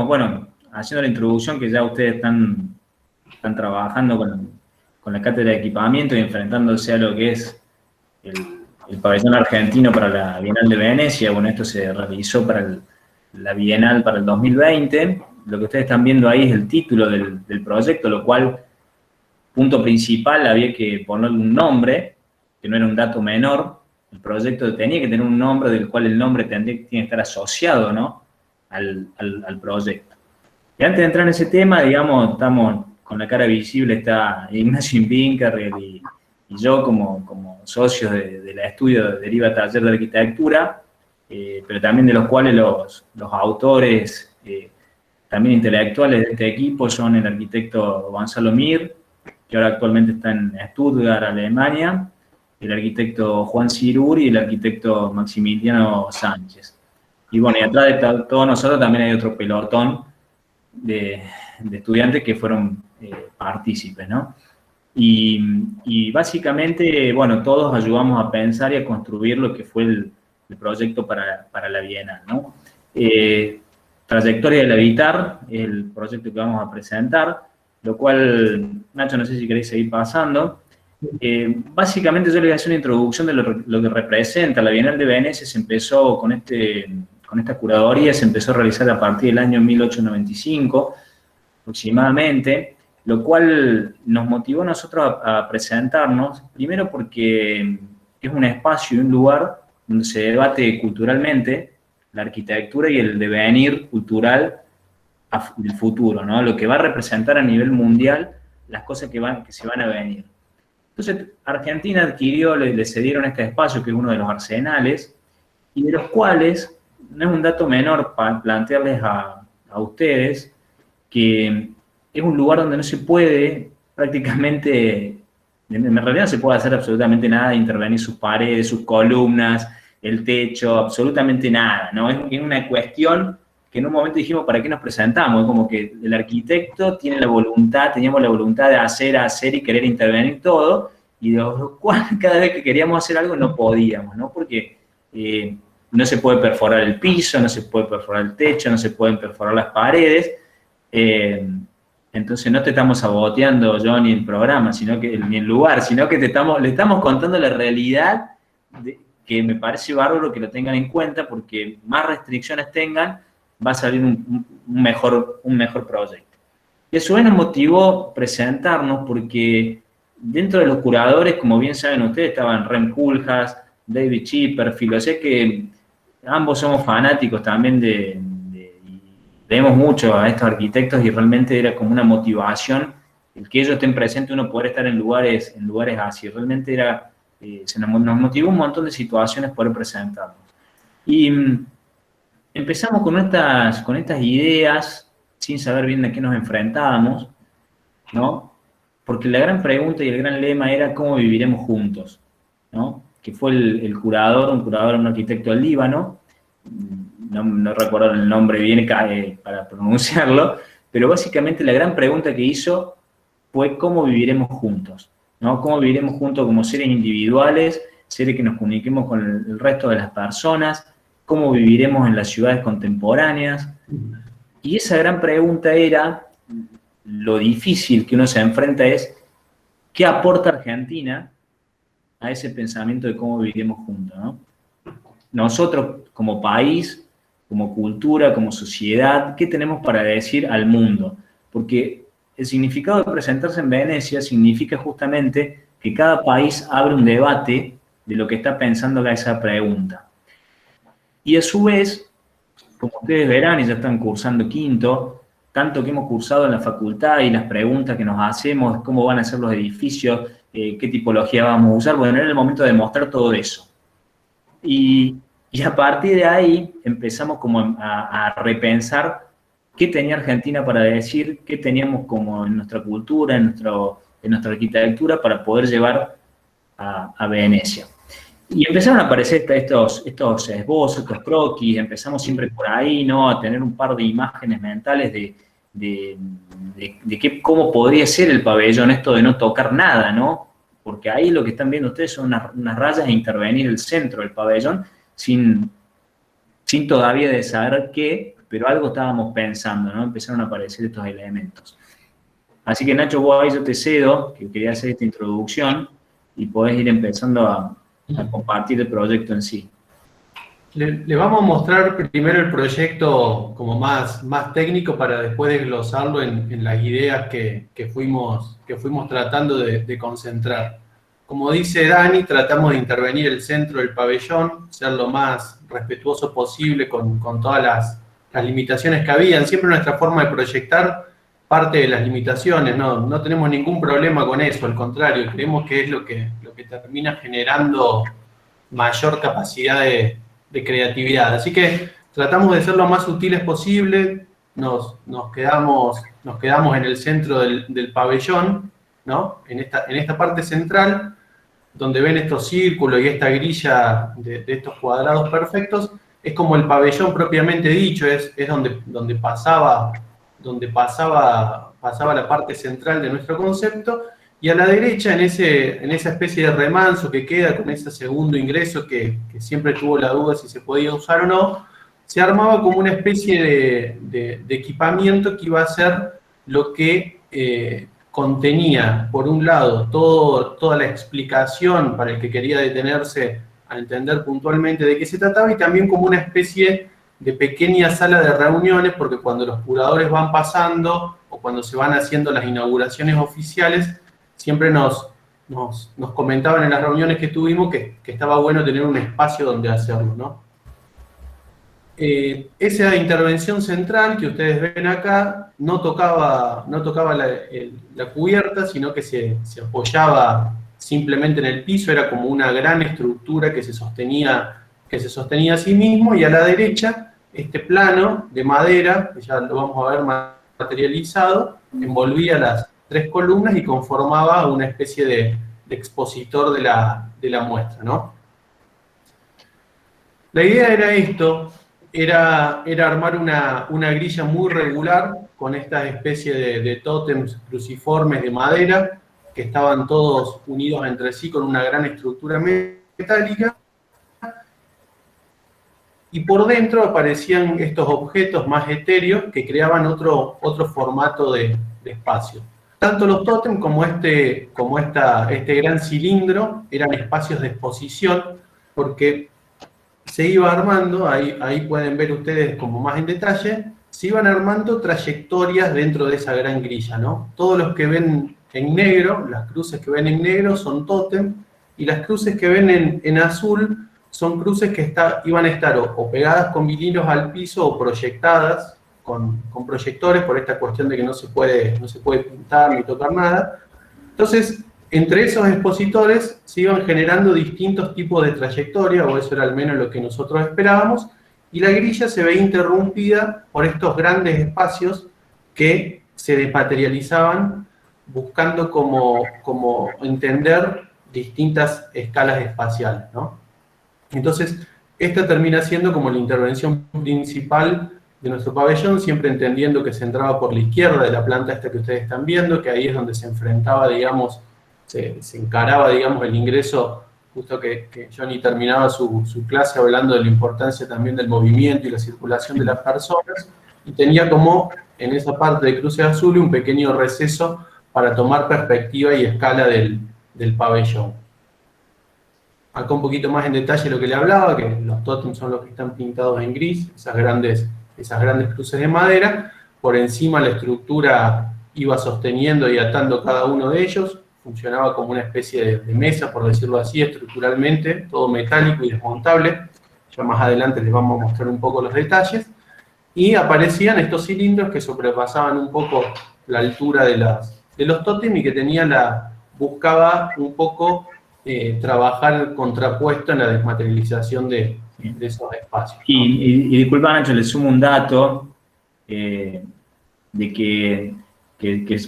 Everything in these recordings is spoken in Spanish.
bueno, haciendo la introducción que ya ustedes están trabajando con la cátedra de equipamiento y enfrentándose a lo que es el pabellón argentino para la Bienal de Venecia. Bueno, esto se realizó para la Bienal para el 2020. Lo que ustedes están viendo ahí es el título del proyecto, lo cual, punto principal, había que ponerle un nombre, que no era un dato menor. El proyecto tenía que tener un nombre del cual el nombre tiene que estar asociado, ¿no?, al proyecto. Y antes de entrar en ese tema, digamos, estamos con la cara visible, está Ignacio Impinker y yo como socios del estudio de Deriva Taller de Arquitectura, pero también de los cuales los autores, también intelectuales de este equipo, son el arquitecto Gonzalo Mir, que ahora actualmente está en Stuttgart, Alemania, el arquitecto Juan Cirur y el arquitecto Maximiliano Sánchez. Y bueno, y atrás de todos nosotros también hay otro pelotón de estudiantes que fueron partícipes, ¿no? Y básicamente, bueno, todos ayudamos a pensar y a construir lo que fue el proyecto para la Bienal, ¿no? Trayectoria del Habitar, el proyecto que vamos a presentar, lo cual, Nacho, no sé si queréis seguir pasando. Básicamente yo le voy a hacer una introducción de lo que representa la Bienal de Venecia. Se empezó con esta curaduría, se empezó a realizar a partir del año 1895 aproximadamente, lo cual nos motivó a nosotros a presentarnos, primero porque es un espacio y un lugar donde se debate culturalmente la arquitectura y el devenir cultural del futuro, ¿no? Lo que va a representar a nivel mundial las cosas que se van a venir. Entonces, Argentina adquirió, le cedieron este espacio, que es uno de los arsenales, y de los cuales, no es un dato menor para plantearles a ustedes, que es un lugar donde no se puede prácticamente, en realidad no se puede hacer absolutamente nada, intervenir sus paredes, sus columnas, el techo, absolutamente nada, ¿no? Es una cuestión que en un momento dijimos, ¿para qué nos presentamos? Es como que el arquitecto tiene la voluntad, teníamos la voluntad de hacer y querer intervenir todo, y de lo cual cada vez que queríamos hacer algo no podíamos, ¿no? Porque no se puede perforar el piso, no se puede perforar el techo, no se pueden perforar las paredes. Entonces no te estamos saboteando, yo, ni el programa, ni el lugar, sino que le estamos contando la realidad, que me parece bárbaro que lo tengan en cuenta, porque más restricciones tengan, va a salir un mejor proyecto. Y eso nos motivó presentarnos porque dentro de los curadores, como bien saben ustedes, estaban Rem Koolhaas, David Chipperfield, o sea que ambos somos fanáticos también leemos mucho a estos arquitectos y realmente era como una motivación el que ellos estén presentes, uno poder estar en lugares así. Realmente era, nos motivó un montón de situaciones poder presentarnos. Y empezamos con estas ideas sin saber bien de qué nos enfrentábamos, ¿no? Porque la gran pregunta y el gran lema era cómo viviremos juntos, ¿no? Que fue un curador, un arquitecto del Líbano, no recuerdo el nombre bien para pronunciarlo, pero básicamente la gran pregunta que hizo fue cómo viviremos juntos, ¿no? Cómo viviremos juntos como seres individuales, seres que nos comuniquemos con el resto de las personas, cómo viviremos en las ciudades contemporáneas. Y esa gran pregunta era, lo difícil que uno se enfrenta es, ¿qué aporta Argentina a ese pensamiento de cómo viviremos juntos, ¿no? Nosotros como país, como cultura, como sociedad, ¿qué tenemos para decir al mundo? Porque el significado de presentarse en Venecia significa justamente que cada país abre un debate de lo que está pensando a esa pregunta. Y a su vez, como ustedes verán, y ya están cursando quinto, tanto que hemos cursado en la facultad y las preguntas que nos hacemos, cómo van a ser los edificios, qué tipología vamos a usar, bueno, era el momento de mostrar todo eso. Y a partir de ahí empezamos como a repensar qué tenía Argentina para decir, qué teníamos como en nuestra cultura, en nuestra arquitectura para poder llevar a Venecia. Y empezaron a aparecer estos esbozos, estos croquis, empezamos siempre por ahí, ¿no? A tener un par de imágenes mentales de cómo podría ser el pabellón, esto de no tocar nada, ¿no? Porque ahí lo que están viendo ustedes son unas rayas de intervenir el centro del pabellón sin todavía de saber qué, pero algo estábamos pensando, ¿no? Empezaron a aparecer estos elementos. Así que Nacho, vos ahí yo te cedo, que quería hacer esta introducción, y podés ir empezando a compartir el proyecto en sí. Le vamos a mostrar primero el proyecto como más técnico para después desglosarlo en las ideas que fuimos tratando de concentrar. Como dice Dani, tratamos de intervenir el centro del pabellón, ser lo más respetuoso posible con todas las limitaciones que habían. Siempre nuestra forma de proyectar parte de las limitaciones, no tenemos ningún problema con eso, al contrario, creemos que es lo que termina generando mayor capacidad de creatividad. Así que tratamos de ser lo más sutiles posible, nos quedamos en el centro del pabellón, ¿no? En esta parte central, donde ven estos círculos y esta grilla de estos cuadrados perfectos, es como el pabellón propiamente dicho, es donde pasaba la parte central de nuestro concepto, y a la derecha, en esa especie de remanso que queda con ese segundo ingreso que siempre tuvo la duda si se podía usar o no, se armaba como una especie de equipamiento que iba a ser lo que contenía, por un lado, toda la explicación para el que quería detenerse a entender puntualmente de qué se trataba, y también como una especie de pequeña sala de reuniones, porque cuando los curadores van pasando o cuando se van haciendo las inauguraciones oficiales, siempre nos comentaban en las reuniones que tuvimos que estaba bueno tener un espacio donde hacerlo, ¿no? Esa intervención central que ustedes ven acá no tocaba la cubierta, sino que se apoyaba simplemente en el piso, era como una gran estructura que se sostenía a sí mismo, y a la derecha este plano de madera, que ya lo vamos a ver materializado, envolvía las 3 columnas y conformaba una especie de expositor de la muestra, ¿no? La idea era esto, era armar una grilla muy regular con esta especie de tótems cruciformes de madera que estaban todos unidos entre sí con una gran estructura metálica, y por dentro aparecían estos objetos más etéreos que creaban otro formato de espacio. Tanto los tótems como este gran cilindro eran espacios de exposición, porque se iba armando, ahí pueden ver ustedes como más en detalle, se iban armando trayectorias dentro de esa gran grilla, ¿no? Todos los que ven en negro, las cruces que ven en negro son tótem, y las cruces que ven en azul son cruces que iban a estar o pegadas con vinilos al piso o proyectadas con proyectores, por esta cuestión de que no se puede pintar ni tocar nada. Entonces, entre esos expositores se iban generando distintos tipos de trayectoria, o eso era al menos lo que nosotros esperábamos, y la grilla se veía interrumpida por estos grandes espacios que se desmaterializaban, buscando como entender distintas escalas espaciales, ¿no? Entonces, esta termina siendo como la intervención principal de nuestro pabellón, siempre entendiendo que se entraba por la izquierda de la planta esta que ustedes están viendo, que ahí es donde se enfrentaba, digamos, se encaraba, digamos, el ingreso, justo que Johnny terminaba su clase hablando de la importancia también del movimiento y la circulación de las personas, y tenía como, en esa parte de cruce azul, un pequeño receso para tomar perspectiva y escala del pabellón. Acá un poquito más en detalle lo que le hablaba, que los tótems son los que están pintados en gris, esas grandes cruces de madera. Por encima la estructura iba sosteniendo y atando cada uno de ellos, funcionaba como una especie de mesa, por decirlo así, estructuralmente, todo metálico y desmontable. Ya más adelante les vamos a mostrar un poco los detalles. Y aparecían estos cilindros que sobrepasaban un poco la altura de los tótems y que buscaba un poco trabajar contrapuesto en la desmaterialización de esos espacios, ¿no? Y disculpa, Nacho, le sumo un dato de que,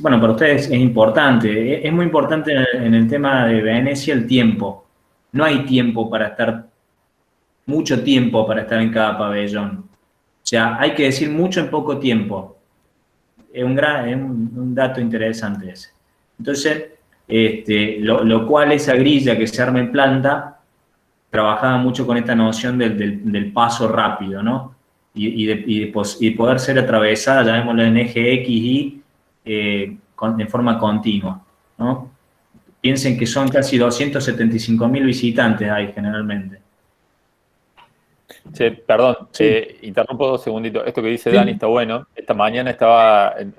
bueno, para ustedes es importante. Es muy importante en el tema de Venecia el tiempo. No hay tiempo para estar, mucho tiempo para estar en cada pabellón. O sea, hay que decir mucho en poco tiempo. Es un dato interesante ese. Entonces, lo cual esa grilla que se arma en planta trabajaba mucho con esta noción del paso rápido, ¿no? y poder ser atravesada, llamémoslo en eje X, Y, en forma continua, ¿no? Piensen que son casi 275.000 visitantes ahí generalmente. Che, perdón, Sí. interrumpo 2 segunditos. Esto que dice Sí. Dani está bueno. Esta mañana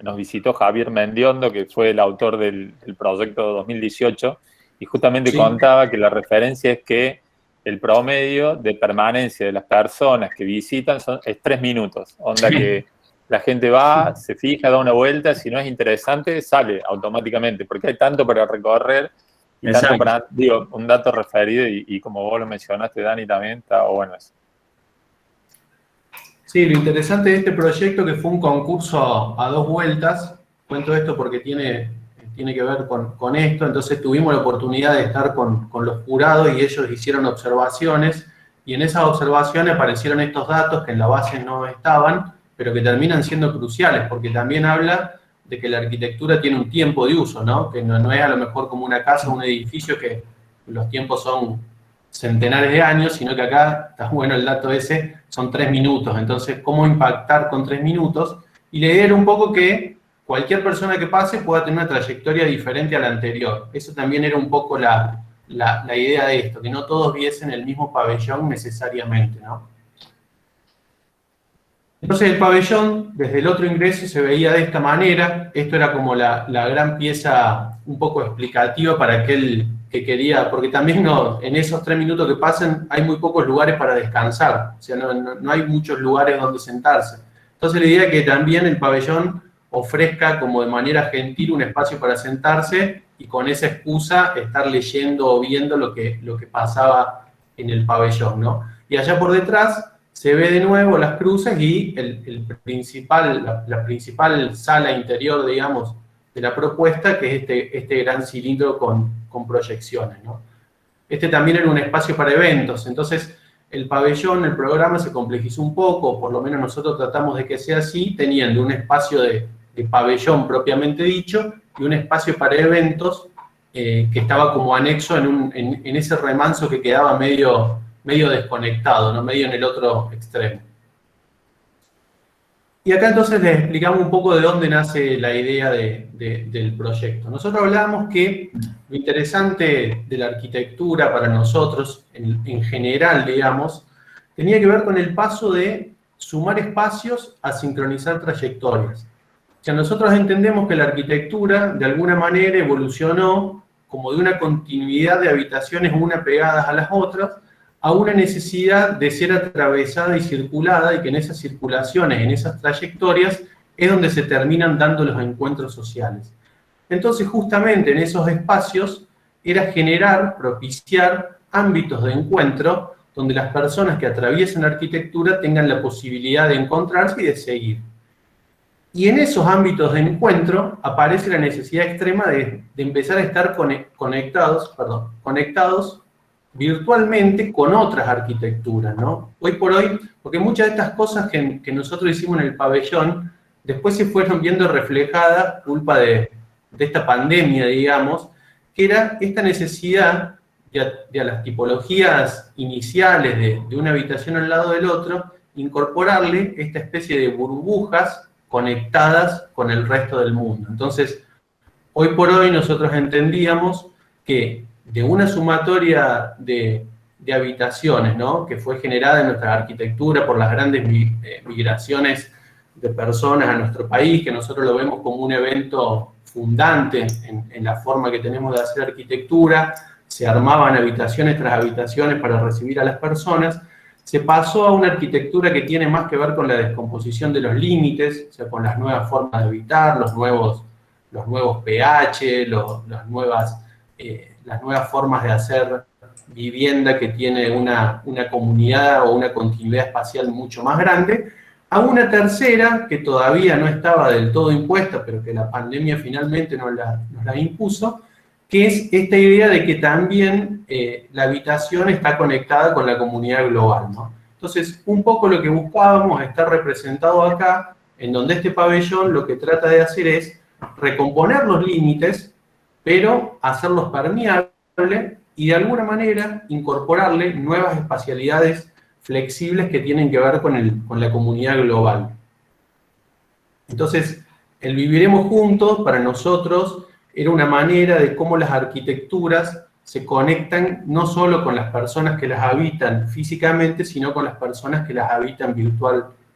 nos visitó Javier Mendiondo, que fue el autor del proyecto 2018, y justamente Sí. contaba que la referencia es que el promedio de permanencia de las personas que visitan es 3 minutos. Onda Sí. que la gente va, se fija, da una vuelta, si no es interesante, sale automáticamente, porque hay tanto para recorrer y tanto Exacto. para, digo, un dato referido, y como vos lo mencionaste, Dani, también está bueno eso. Sí, lo interesante de este proyecto que fue un concurso a 2 vueltas. Cuento esto porque tiene que ver con esto. Entonces tuvimos la oportunidad de estar con los jurados y ellos hicieron observaciones. Y en esas observaciones aparecieron estos datos que en la base no estaban, pero que terminan siendo cruciales porque también habla de que la arquitectura tiene un tiempo de uso, ¿no? Que no es a lo mejor como una casa o un edificio que los tiempos son centenares de años, sino que acá, está bueno el dato ese, son 3 minutos. Entonces, ¿cómo impactar con 3 minutos? Y la idea era un poco que cualquier persona que pase pueda tener una trayectoria diferente a la anterior. Eso también era un poco la idea de esto, que no todos viesen el mismo pabellón necesariamente, ¿no? Entonces el pabellón, desde el otro ingreso, se veía de esta manera. Esto era como la gran pieza un poco explicativa para aquel que quería, porque también en esos 3 minutos que pasan hay muy pocos lugares para descansar, o sea, no hay muchos lugares donde sentarse. Entonces la idea es que también el pabellón ofrezca como de manera gentil un espacio para sentarse y con esa excusa estar leyendo o viendo lo que pasaba en el pabellón, ¿no? Y allá por detrás se ve de nuevo las cruces y la principal sala interior, digamos, de la propuesta, que es este gran cilindro con proyecciones, ¿no? Este también era un espacio para eventos, entonces el pabellón, el programa se complejizó un poco, por lo menos nosotros tratamos de que sea así, teniendo un espacio de pabellón propiamente dicho y un espacio para eventos que estaba como anexo en ese remanso que quedaba medio desconectado, ¿no? Medio en el otro extremo. Y acá entonces les explicamos un poco de dónde nace la idea del proyecto. Nosotros hablábamos que lo interesante de la arquitectura para nosotros, en general, digamos, tenía que ver con el paso de sumar espacios a sincronizar trayectorias. O sea, nosotros entendemos que la arquitectura, de alguna manera, evolucionó como de una continuidad de habitaciones una pegadas a las otras, a una necesidad de ser atravesada y circulada, y que en esas circulaciones, en esas trayectorias, es donde se terminan dando los encuentros sociales. Entonces, justamente en esos espacios, era propiciar ámbitos de encuentro donde las personas que atraviesan la arquitectura tengan la posibilidad de encontrarse y de seguir. Y en esos ámbitos de encuentro aparece la necesidad extrema de empezar a estar conectados virtualmente con otras arquitecturas, ¿no? Hoy por hoy, porque muchas de estas cosas que nosotros hicimos en el pabellón, después se fueron viendo reflejadas, culpa de esta pandemia, digamos, que era esta necesidad de a las tipologías iniciales de una habitación al lado del otro, incorporarle esta especie de burbujas conectadas con el resto del mundo. Entonces, hoy por hoy nosotros entendíamos que de una sumatoria de habitaciones, ¿no?, que fue generada en nuestra arquitectura por las grandes migraciones de personas a nuestro país, que nosotros lo vemos como un evento fundante en la forma que tenemos de hacer arquitectura, se armaban habitaciones tras habitaciones para recibir a las personas, se pasó a una arquitectura que tiene más que ver con la descomposición de los límites, o sea, con las nuevas formas de habitar, los nuevos pH, las nuevas formas de hacer vivienda que tiene una comunidad o una continuidad espacial mucho más grande, a una tercera que todavía no estaba del todo impuesta, pero que la pandemia finalmente nos la impuso, que es esta idea de que también la habitación está conectada con la comunidad global, ¿no? Entonces, un poco lo que buscábamos está representado acá, en donde este pabellón lo que trata de hacer es recomponer los límites, pero hacerlos permeables y de alguna manera incorporarle nuevas espacialidades flexibles que tienen que ver con la comunidad global. Entonces, el Viviremos Juntos, para nosotros, era una manera de cómo las arquitecturas se conectan no solo con las personas que las habitan físicamente, sino con las personas que las habitan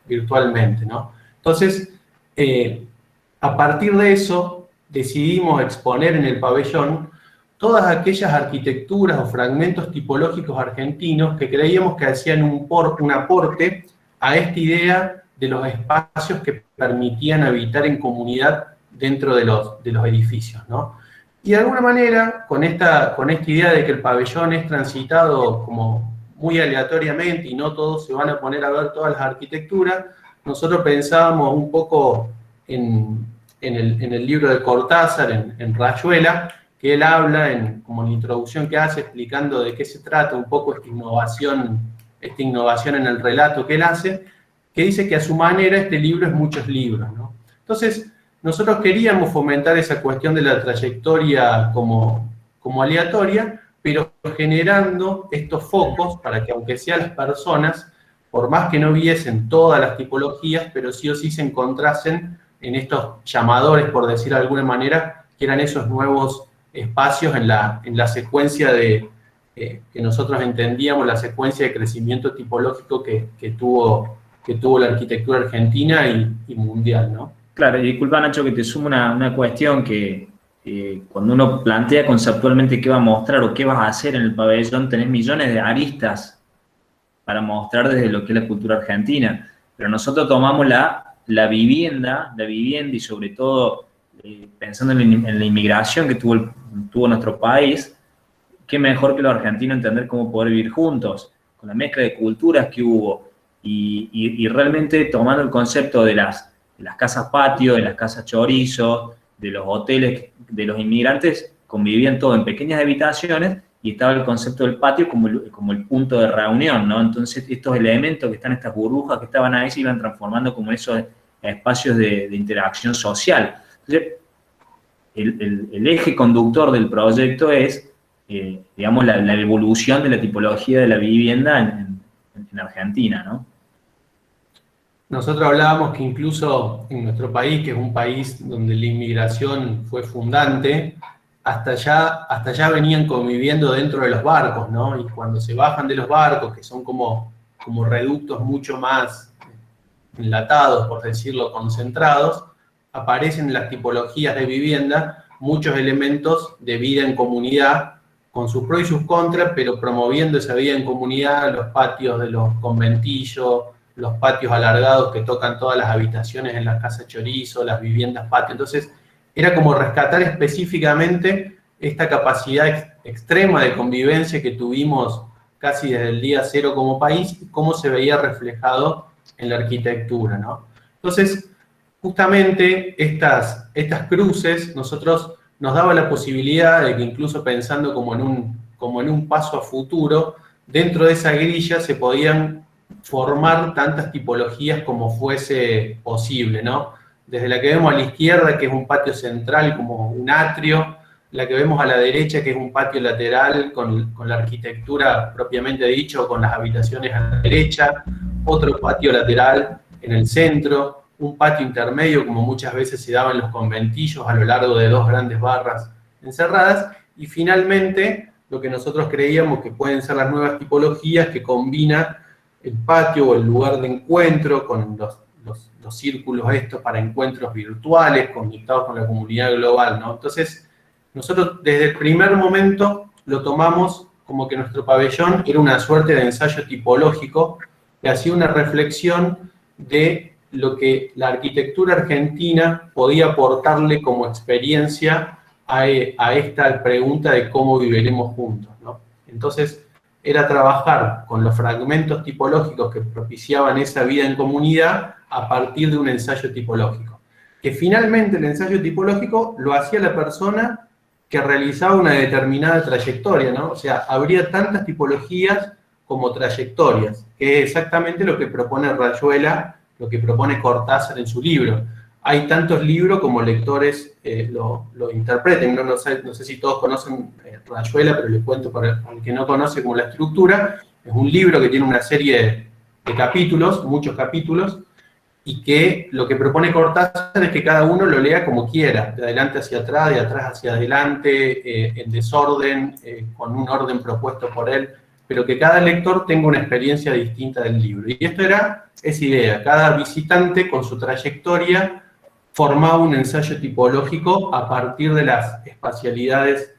virtualmente, ¿no? Entonces, a partir de eso, decidimos exponer en el pabellón todas aquellas arquitecturas o fragmentos tipológicos argentinos que creíamos que hacían un aporte a esta idea de los espacios que permitían habitar en comunidad dentro de los edificios, ¿no? Y de alguna manera, con esta idea de que el pabellón es transitado como muy aleatoriamente y no todos se van a poner a ver todas las arquitecturas, nosotros pensábamos un poco en el libro de Cortázar, en Rayuela, que él habla, como en la introducción que hace, explicando de qué se trata un poco esta innovación en el relato que él hace, que dice que a su manera este libro es muchos libros, ¿no? Entonces, nosotros queríamos fomentar esa cuestión de la trayectoria como aleatoria, pero generando estos focos para que, aunque sean las personas, por más que no viesen todas las tipologías, pero sí o sí se encontrasen en estos llamadores, por decir de alguna manera, que eran esos nuevos espacios en la secuencia que nosotros entendíamos, la secuencia de crecimiento tipológico que tuvo la arquitectura argentina y mundial, ¿no? Claro, y disculpa, Nacho, que te sumo una cuestión que cuando uno plantea conceptualmente qué va a mostrar o qué vas a hacer en el pabellón, tenés millones de aristas para mostrar desde lo que es la cultura argentina. Pero nosotros tomamos la vivienda y sobre todo pensando en la inmigración que tuvo nuestro país, qué mejor que los argentinos entender cómo poder vivir juntos, con la mezcla de culturas que hubo, y realmente tomando el concepto de las casas patio, de las casas chorizo, de los hoteles, de los inmigrantes, convivían todos en pequeñas habitaciones y estaba el concepto del patio como el punto de reunión, ¿no? Entonces estos elementos que están, estas burbujas que estaban ahí, se iban transformando como esos espacios de interacción social. Entonces, el eje conductor del proyecto es, digamos, la evolución de la tipología de la vivienda en Argentina, ¿no? Nosotros hablábamos que incluso en nuestro país, que es un país donde la inmigración fue fundante, hasta allá venían conviviendo dentro de los barcos, ¿no? Y cuando se bajan de los barcos, que son como reductos mucho más enlatados, por decirlo, concentrados, aparecen en las tipologías de vivienda muchos elementos de vida en comunidad, con sus pros y sus contras, pero promoviendo esa vida en comunidad, los patios de los conventillos, los patios alargados que tocan todas las habitaciones en las casas chorizo, las viviendas patio. Entonces, era como rescatar específicamente esta capacidad extrema de convivencia que tuvimos casi desde el día cero como país y cómo se veía reflejado en la arquitectura, ¿no? Entonces, justamente estas cruces nosotros nos daba la posibilidad de que, incluso pensando como en un paso a futuro, dentro de esa grilla se podían formar tantas tipologías como fuese posible, ¿no? Desde la que vemos a la izquierda, que es un patio central como un atrio, la que vemos a la derecha, que es un patio lateral con la arquitectura propiamente dicho, con las habitaciones a la derecha, otro patio lateral en el centro, un patio intermedio, como muchas veces se daba en los conventillos a lo largo de dos grandes barras encerradas, y finalmente lo que nosotros creíamos que pueden ser las nuevas tipologías, que combina el patio o el lugar de encuentro con los círculos estos para encuentros virtuales conectados con la comunidad global, ¿no? Entonces, nosotros desde el primer momento lo tomamos como que nuestro pabellón era una suerte de ensayo tipológico que hacía una reflexión de lo que la arquitectura argentina podía aportarle como experiencia a esta pregunta de cómo viviremos juntos, ¿no? Entonces, era trabajar con los fragmentos tipológicos que propiciaban esa vida en comunidad a partir de un ensayo tipológico. Que finalmente el ensayo tipológico lo hacía la persona que realizaba una determinada trayectoria, ¿no? O sea, habría tantas tipologías como trayectorias, que es exactamente lo que propone Rayuela, lo que propone Cortázar en su libro. Hay tantos libros como lectores lo interpreten. No sé si todos conocen Rayuela, pero les cuento para el que no conoce como la estructura. Es un libro que tiene una serie de capítulos, muchos capítulos, y que lo que propone Cortázar es que cada uno lo lea como quiera, de adelante hacia atrás, de atrás hacia adelante, en desorden, con un orden propuesto por él, pero que cada lector tenga una experiencia distinta del libro. Y esto era esa idea, cada visitante con su trayectoria formaba un ensayo tipológico a partir de las espacialidades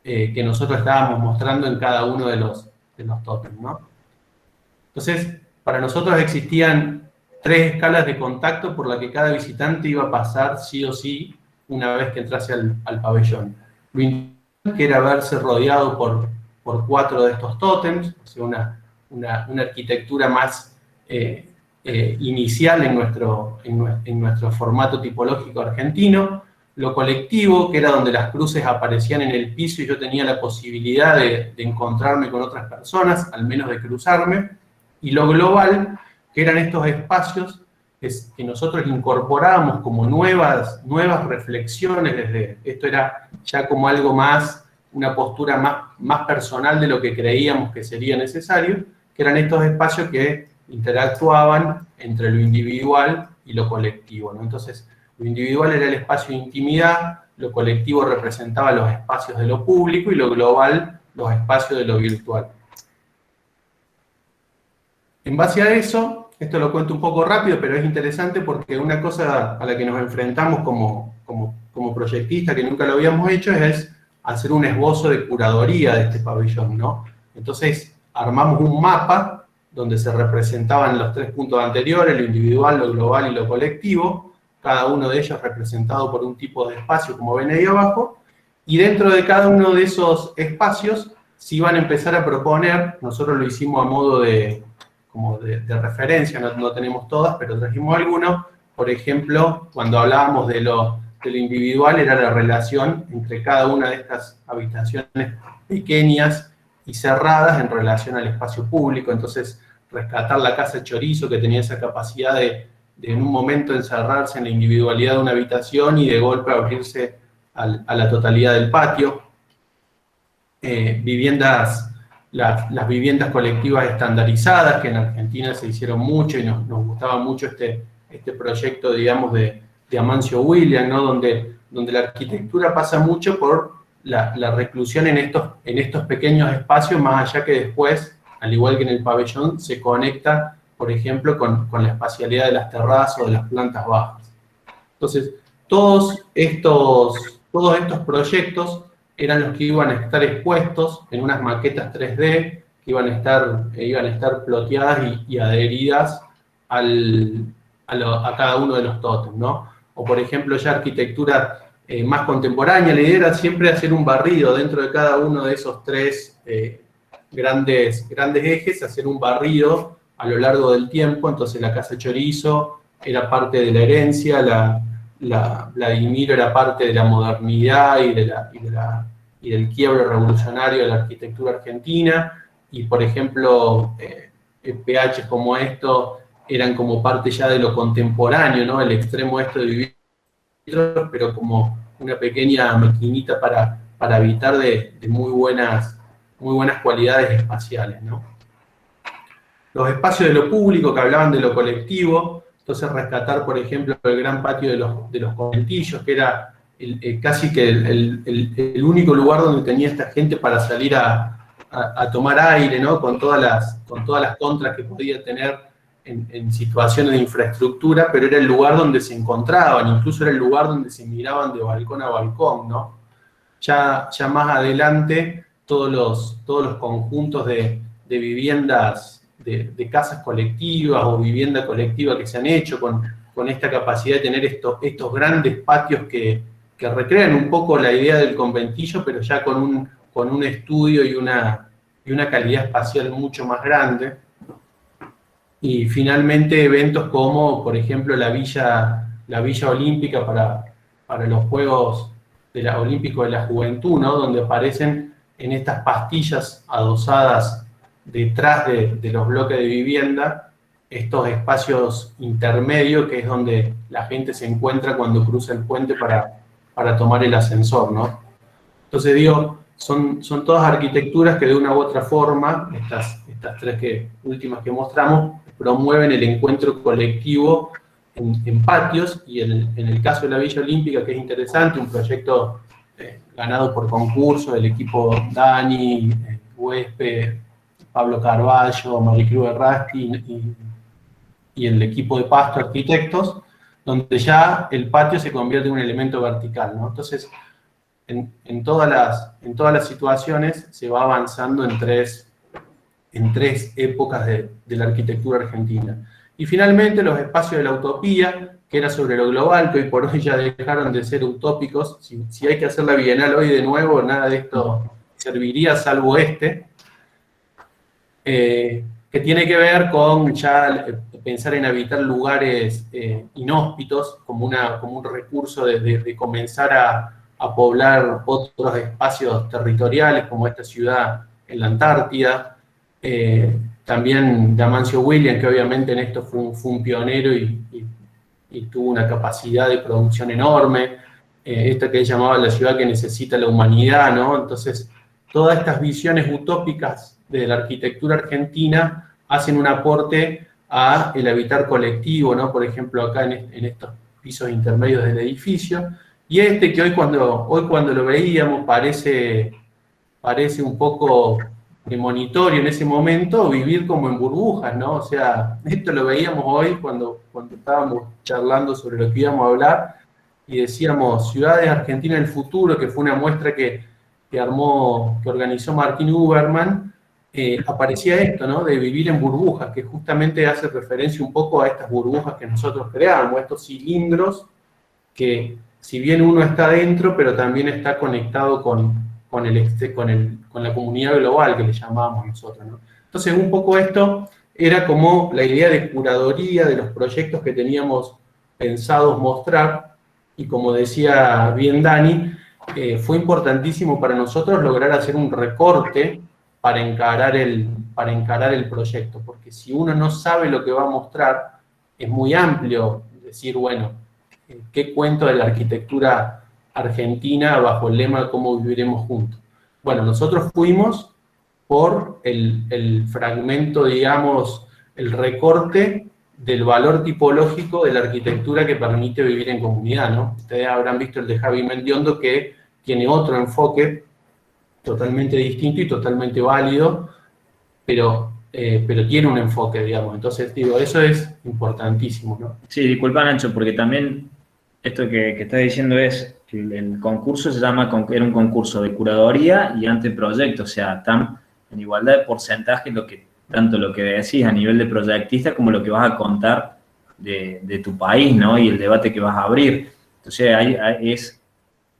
que nosotros estábamos mostrando en cada uno de los tótems, ¿no? Entonces, para nosotros existían 3 escalas de contacto por la que cada visitante iba a pasar sí o sí una vez que entrase al pabellón. Lo interesante que era verse rodeado por 4 de estos tótems, o sea, una arquitectura más inicial en nuestro formato tipológico argentino. Lo colectivo, que era donde las cruces aparecían en el piso y yo tenía la posibilidad de encontrarme con otras personas, al menos de cruzarme. Y lo global, que eran estos espacios que nosotros incorporábamos como nuevas reflexiones desde, esto era ya como algo más, una postura más personal de lo que creíamos que sería necesario, que eran estos espacios que interactuaban entre lo individual y lo colectivo, ¿no? Entonces, lo individual era el espacio de intimidad, lo colectivo representaba los espacios de lo público y lo global, los espacios de lo virtual. En base a eso, esto lo cuento un poco rápido, pero es interesante porque una cosa a la que nos enfrentamos como proyectistas, que nunca lo habíamos hecho, es hacer un esbozo de curaduría de este pabellón, ¿no? Entonces, armamos un mapa donde se representaban los 3 puntos anteriores, lo individual, lo global y lo colectivo, cada uno de ellos representado por un tipo de espacio, como ven ahí abajo, y dentro de cada uno de esos espacios se iban a empezar a proponer, nosotros lo hicimos a modo de referencia, no tenemos todas, pero trajimos algunos. Por ejemplo, cuando hablábamos de lo individual, era la relación entre cada una de estas habitaciones pequeñas y cerradas en relación al espacio público. Entonces, rescatar la casa Chorizo, que tenía esa capacidad de en un momento encerrarse en la individualidad de una habitación y de golpe abrirse a la totalidad del patio. Las viviendas colectivas estandarizadas, que en Argentina se hicieron mucho y nos gustaba mucho este proyecto, digamos, de Amancio William, ¿no? Donde la arquitectura pasa mucho por la reclusión en estos pequeños espacios, más allá que después, al igual que en el pabellón, se conecta, por ejemplo, con la espacialidad de las terrazas o de las plantas bajas. Entonces, todos estos proyectos eran los que iban a estar expuestos en unas maquetas 3D que iban a estar ploteadas y adheridas a cada uno de los tótems, ¿no? O por ejemplo, ya arquitectura más contemporánea, la idea era siempre hacer un barrido dentro de cada uno de esos 3 grandes ejes, hacer un barrido a lo largo del tiempo. Entonces la Casa Chorizo era parte de la herencia, la Vladimiro era parte de la modernidad y del quiebre revolucionario de la arquitectura argentina, y por ejemplo, PH como esto eran como parte ya de lo contemporáneo, ¿no? El extremo esto de vivir, pero como una pequeña maquinita para habitar de muy buenas cualidades espaciales, ¿no? Los espacios de lo público que hablaban de lo colectivo, entonces rescatar, por ejemplo, el gran patio de los conventillos, que era casi que el único lugar donde tenía esta gente para salir a tomar aire, ¿no? Con todas las contras que podía tener en situaciones de infraestructura, pero era el lugar donde se encontraban, incluso era el lugar donde se miraban de balcón a balcón, ¿no? Ya más adelante, todos los conjuntos de viviendas, de casas colectivas o vivienda colectiva que se han hecho con esta capacidad de tener estos grandes patios que recrean un poco la idea del conventillo, pero ya con un estudio y una calidad espacial mucho más grande. Y finalmente eventos como, por ejemplo, la Villa Olímpica para los Juegos Olímpicos de la Juventud, ¿no? Donde aparecen en estas pastillas adosadas detrás de los bloques de vivienda estos espacios intermedios, que es donde la gente se encuentra cuando cruza el puente para tomar el ascensor, ¿no? Entonces digo, son todas arquitecturas que de una u otra forma, estas estas tres últimas que mostramos, promueven el encuentro colectivo en patios, y en el caso de la Villa Olímpica, que es interesante, un proyecto ganado por concurso del equipo Dani, Huespe, Pablo Carballo, Maricruz Errasti y el equipo de Pasto Arquitectos, donde ya el patio se convierte en un elemento vertical, ¿no? Entonces, en todas las situaciones se va avanzando en tres épocas de la arquitectura argentina. Y finalmente los espacios de la utopía, que era sobre lo global, que hoy por hoy ya dejaron de ser utópicos. Si hay que hacer la Bienal hoy de nuevo, nada de esto serviría, salvo que tiene que ver con ya pensar en habitar lugares inhóspitos como un recurso de comenzar a poblar otros espacios territoriales, como esta ciudad en la Antártida. También Damancio Williams, que obviamente en esto fue un pionero y tuvo una capacidad de producción enorme. Esta que él llamaba la ciudad que necesita la humanidad, ¿no? Entonces, todas estas visiones utópicas de la arquitectura argentina hacen un aporte a el habitar colectivo, ¿no? Por ejemplo, acá en estos pisos intermedios del edificio. Y que hoy cuando lo veíamos parece un poco premonitorio en ese momento, vivir como en burbujas, ¿no? O sea, esto lo veíamos hoy cuando estábamos charlando sobre lo que íbamos a hablar, y decíamos Ciudades Argentinas del Futuro, que fue una muestra que organizó Martín Huberman. Aparecía esto, ¿no? De vivir en burbujas, que justamente hace referencia un poco a estas burbujas que nosotros creamos, estos cilindros que, si bien uno está dentro, pero también está conectado con la comunidad global, que le llamábamos nosotros, ¿no? Entonces, un poco esto era como la idea de curaduría de los proyectos que teníamos pensados mostrar, y como decía bien Dani, fue importantísimo para nosotros lograr hacer un recorte para encarar el proyecto, porque si uno no sabe lo que va a mostrar, es muy amplio decir, bueno, ¿qué cuento de la arquitectura argentina bajo el lema cómo viviremos juntos? Bueno, nosotros fuimos por el fragmento, digamos, el recorte del valor tipológico de la arquitectura que permite vivir en comunidad, ¿no? Ustedes habrán visto el de Javi Mendiondo, que tiene otro enfoque totalmente distinto y totalmente válido, pero tiene un enfoque, digamos. Entonces, digo, eso es importantísimo, ¿no? Sí, disculpa, Nacho, porque también esto que estás diciendo es que el concurso era un concurso de curaduría y anteproyecto, o sea, están en igualdad de porcentaje tanto lo que decís a nivel de proyectista como lo que vas a contar de tu país, ¿no? Y el debate que vas a abrir. Entonces,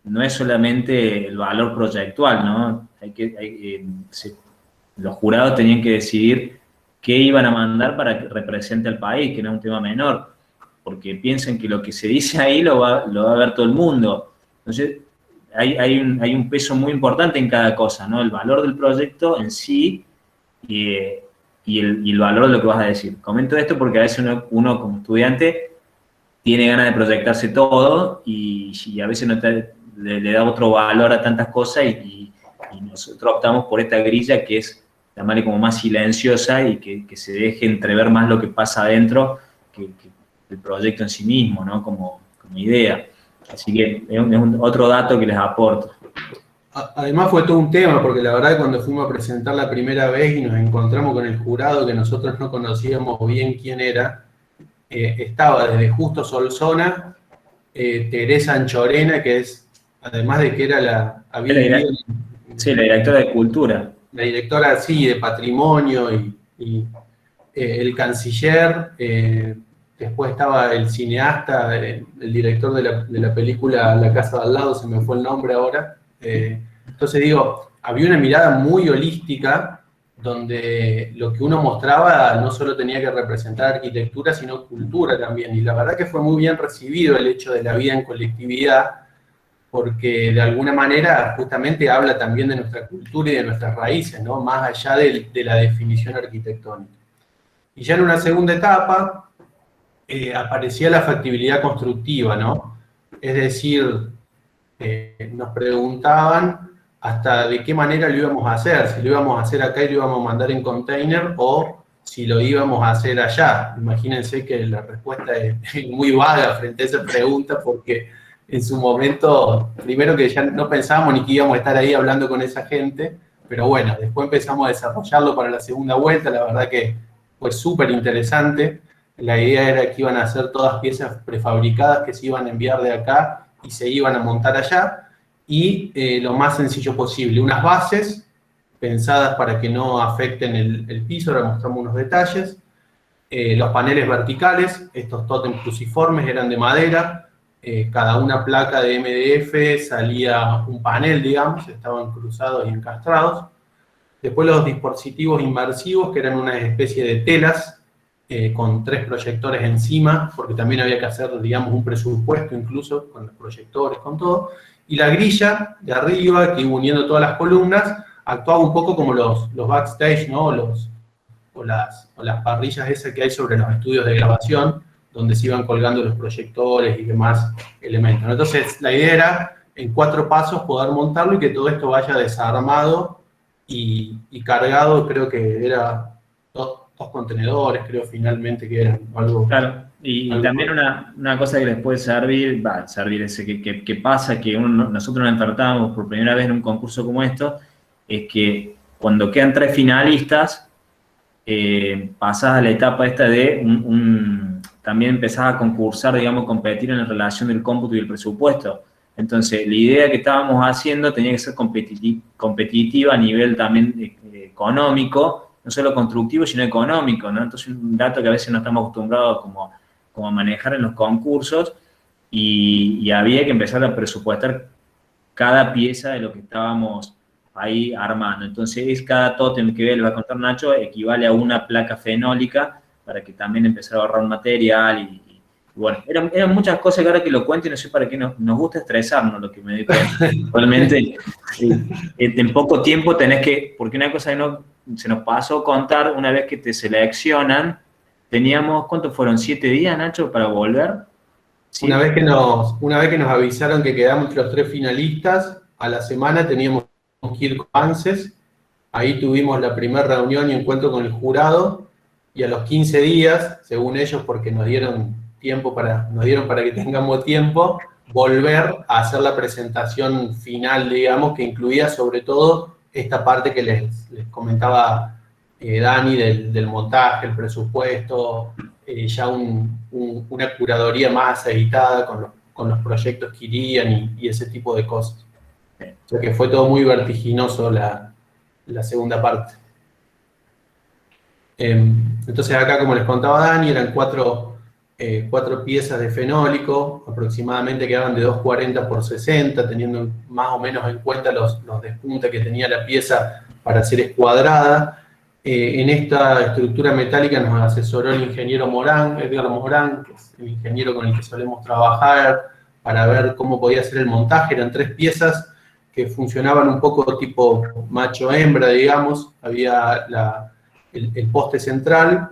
no es solamente el valor proyectual, ¿no? Los jurados tenían que decidir qué iban a mandar para que represente al país, que no es un tema menor, porque piensen que lo que se dice ahí lo va a ver todo el mundo. Entonces, hay un peso muy importante en cada cosa, ¿no? El valor del proyecto en sí y el valor de lo que vas a decir. Comento esto porque a veces uno como estudiante tiene ganas de proyectarse todo y a veces le da otro valor a tantas cosas y nosotros optamos por esta grilla que es, llamarle como más silenciosa y que se deje entrever más lo que pasa adentro que el proyecto en sí mismo, ¿no? Como idea. Así que es otro dato que les aporto. Además fue todo un tema, porque la verdad que cuando fuimos a presentar la primera vez y nos encontramos con el jurado, que nosotros no conocíamos bien quién era, estaba desde Justo Solsona, Teresa Anchorena, que es, además de que era había vivido la directora de Cultura. La directora, sí, de Patrimonio y el canciller. Después estaba el cineasta, el director de la película La Casa de al lado, se me fue el nombre ahora. Entonces digo, había una mirada muy holística, donde lo que uno mostraba no solo tenía que representar arquitectura, sino cultura también. Y la verdad que fue muy bien recibido el hecho de la vida en colectividad, porque de alguna manera justamente habla también de nuestra cultura y de nuestras raíces, ¿no? Más allá de la definición arquitectónica. Y ya en una segunda etapa aparecía la factibilidad constructiva, ¿no? Es decir, nos preguntaban hasta de qué manera lo íbamos a hacer, si lo íbamos a hacer acá y lo íbamos a mandar en container o si lo íbamos a hacer allá. Imagínense que la respuesta es muy vaga frente a esa pregunta porque en su momento, primero que ya no pensábamos ni que íbamos a estar ahí hablando con esa gente, pero bueno, después empezamos a desarrollarlo para la segunda vuelta, la verdad que fue súper interesante. La idea era que iban a ser todas piezas prefabricadas que se iban a enviar de acá y se iban a montar allá, y lo más sencillo posible. Unas bases pensadas para que no afecten el piso, ahora mostramos unos detalles. Los paneles verticales, estos tótems cruciformes eran de madera, cada una placa de MDF salía un panel, digamos, estaban cruzados y encastrados. Después los dispositivos inmersivos, que eran una especie de telas, con 3 proyectores encima, porque también había que hacer, digamos, un presupuesto incluso con los proyectores, con todo. Y la grilla de arriba, que iba uniendo todas las columnas, actuaba un poco como los backstage, ¿no? O las parrillas esas que hay sobre los estudios de grabación, donde se iban colgando los proyectores y demás elementos. Entonces, la idea era, en 4 pasos, poder montarlo y que todo esto vaya desarmado y cargado. Creo que era 2 contenedores, creo finalmente que eran algo. Claro, y algo también una cosa que les puede servir, que pasa, que nosotros nos enfrentamos por primera vez en un concurso como esto, es que cuando quedan 3 finalistas, pasás a la etapa esta de también empezás a concursar, digamos, competir en relación del cómputo y el presupuesto. Entonces, la idea que estábamos haciendo tenía que ser competitiva a nivel también económico, no solo constructivo, sino económico, ¿no? Entonces, un dato que a veces no estamos acostumbrados como a manejar en los concursos, y había que empezar a presupuestar cada pieza de lo que estábamos ahí armando. Entonces, cada tótem que le va a contar Nacho equivale a una placa fenólica para que también empezara a ahorrar material y bueno, eran muchas cosas que ahora que lo cuento y no sé para qué nos gusta estresarnos, lo que me di cuenta. Realmente, en poco tiempo tenés que, porque una cosa que se nos pasó contar, una vez que te seleccionan, teníamos, ¿cuántos fueron? ¿7 días, Nacho, para volver? ¿Sí? Una vez que nos avisaron que quedamos entre los 3 finalistas, a la semana teníamos que ir con ANSES. Ahí tuvimos la primera reunión y encuentro con el jurado, y a los 15 días, según ellos, porque nos dieron para que tengamos tiempo, volver a hacer la presentación final, digamos, que incluía sobre todo esta parte que les comentaba Dani del montaje, el presupuesto, ya una curaduría más aceitada con los proyectos que irían y ese tipo de cosas. O sea que fue todo muy vertiginoso la segunda parte. Entonces acá, como les contaba Dani, eran 4 piezas de fenólico, aproximadamente quedaban de 240 por 60, teniendo más o menos en cuenta los despuntes que tenía la pieza para ser escuadrada. En esta estructura metálica nos asesoró el ingeniero Edgar Morán, que es el ingeniero con el que solemos trabajar, para ver cómo podía ser el montaje. Eran 3 piezas que funcionaban un poco tipo macho-hembra, digamos. Había el poste central,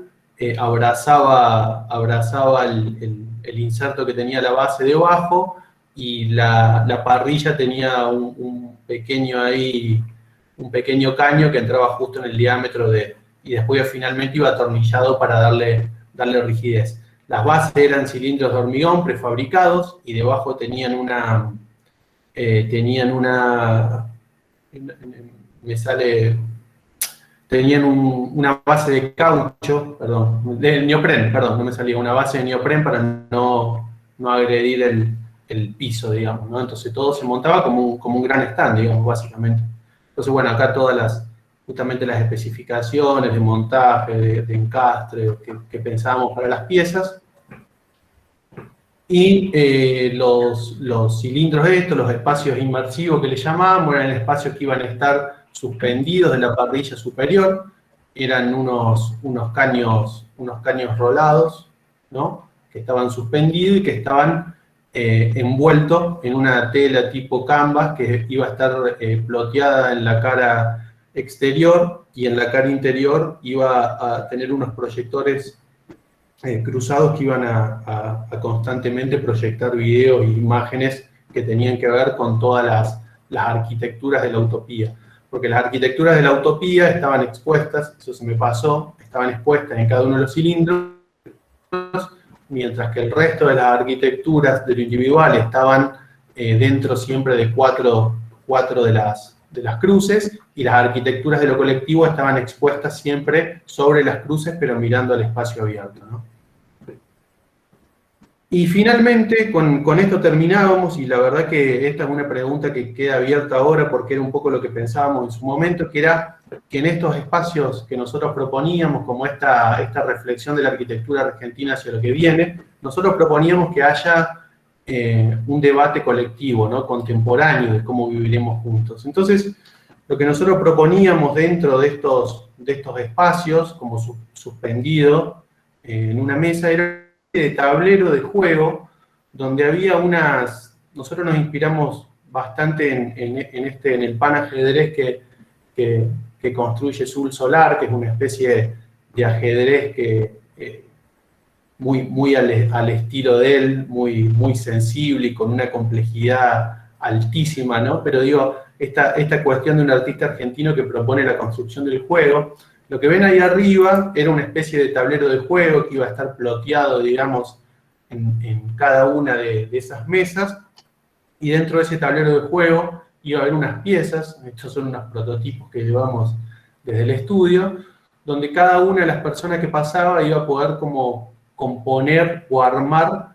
abrazaba el inserto que tenía la base debajo, y la parrilla tenía un pequeño caño que entraba justo en el diámetro y después finalmente iba atornillado para darle rigidez. Las bases eran cilindros de hormigón prefabricados y debajo tenían una base de caucho, de neopren, no me salía, una base de neopren para no agredir el piso, digamos, ¿no? Entonces todo se montaba como un gran stand, digamos, básicamente. Entonces, bueno, acá justamente las especificaciones de montaje, de encastre que pensábamos para las piezas. Y los cilindros estos, los espacios inmersivos que le llamábamos, eran espacios que iban a estar suspendidos de la parrilla superior. Eran unos caños rolados, ¿no? Que estaban suspendidos y que estaban envueltos en una tela tipo canvas que iba a estar ploteada en la cara exterior, y en la cara interior iba a tener unos proyectores cruzados que iban a constantemente proyectar videos e imágenes que tenían que ver con todas las arquitecturas de la utopía. Porque las arquitecturas de la utopía estaban expuestas, eso se me pasó, estaban expuestas en cada uno de los cilindros, mientras que el resto de las arquitecturas de lo individual estaban dentro siempre de cuatro de las cruces, y las arquitecturas de lo colectivo estaban expuestas siempre sobre las cruces, pero mirando al espacio abierto, ¿no? Y finalmente, con esto terminábamos, y la verdad que esta es una pregunta que queda abierta ahora, porque era un poco lo que pensábamos en su momento, que era que en estos espacios que nosotros proponíamos, como esta reflexión de la arquitectura argentina hacia lo que viene, nosotros proponíamos que haya un debate colectivo, ¿no? Contemporáneo, de cómo viviremos juntos. Entonces, lo que nosotros proponíamos dentro de estos espacios, como suspendido en una mesa, era de tablero de juego, donde había nosotros nos inspiramos bastante en el pan ajedrez que construye Sul Solar, que es una especie de ajedrez que muy al estilo de él, muy sensible y con una complejidad altísima, ¿no? Pero digo, esta cuestión de un artista argentino que propone la construcción del juego. Lo que ven ahí arriba era una especie de tablero de juego que iba a estar ploteado, digamos, en cada una de esas mesas, y dentro de ese tablero de juego iba a haber unas piezas, estos son unos prototipos que llevamos desde el estudio, donde cada una de las personas que pasaba iba a poder como componer o armar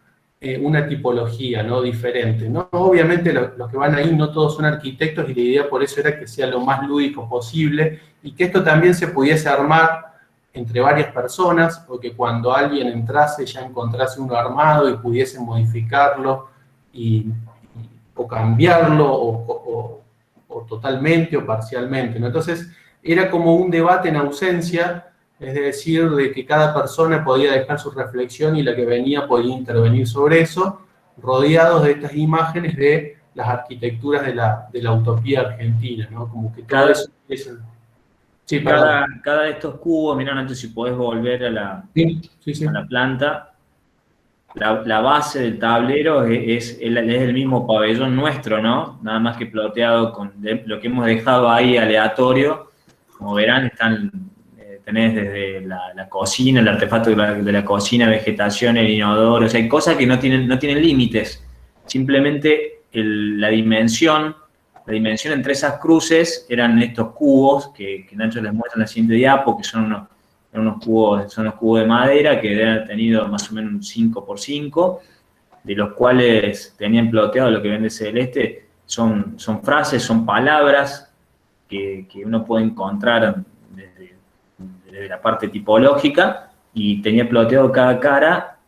una tipología, ¿no? Diferente, ¿no? Obviamente los que van ahí no todos son arquitectos, y la idea por eso era que sea lo más lúdico posible, y que esto también se pudiese armar entre varias personas, o que cuando alguien entrase ya encontrase uno armado y pudiese modificarlo o cambiarlo o totalmente o parcialmente, ¿no? Entonces era como un debate en ausencia, es decir, de que cada persona podía dejar su reflexión y la que venía podía intervenir sobre eso, rodeados de estas imágenes de las arquitecturas de la utopía argentina, ¿no? Como que todo eso es... Sí, cada de estos cubos, mirá, Nacho, si podés volver a la planta, la base del tablero es el mismo pabellón nuestro, ¿no? Nada más que ploteado con lo que hemos dejado ahí aleatorio. Como verán, tenés desde la cocina, el artefacto de la cocina, vegetación, el inodoro, o sea, hay cosas que no tienen límites. Simplemente la dimensión entre esas cruces eran estos cubos que Nacho les muestra en la siguiente diapo, que son unos cubos de madera que deben haber tenido más o menos un 5x5, de los cuales tenían ploteado lo que ven de celeste, son frases, son palabras que uno puede encontrar desde la parte tipológica, y tenía ploteado cada cara,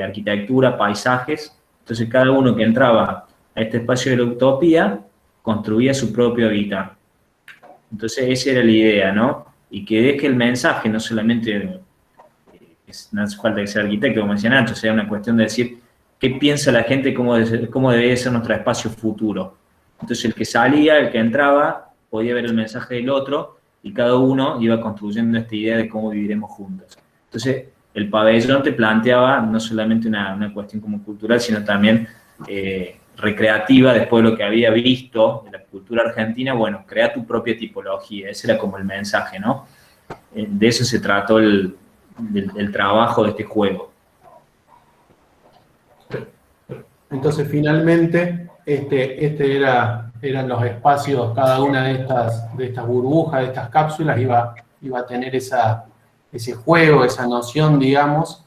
arquitectura, paisajes. Entonces cada uno que entraba a este espacio de la utopía construía su propio hábitat. Entonces esa era la idea, ¿no? Y que deje el mensaje, no solamente, no hace falta que sea arquitecto, como decía Nacho, sea una cuestión de decir qué piensa la gente, cómo debería ser nuestro espacio futuro. Entonces el que salía, el que entraba, podía ver el mensaje del otro, y cada uno iba construyendo esta idea de cómo viviremos juntos. Entonces el pabellón te planteaba no solamente una cuestión como cultural, sino también recreativa, después de lo que había visto de la cultura argentina. Bueno, crea tu propia tipología, ese era como el mensaje, ¿no? De eso se trató el trabajo de este juego. Entonces, finalmente, eran los espacios, cada una de estas burbujas, de estas cápsulas, iba a tener ese juego, esa noción, digamos.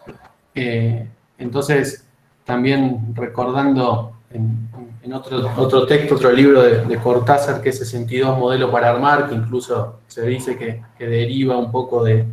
Entonces, también recordando en otro texto, otro libro de Cortázar, que es 62 Modelo para Armar, que incluso se dice que deriva un poco de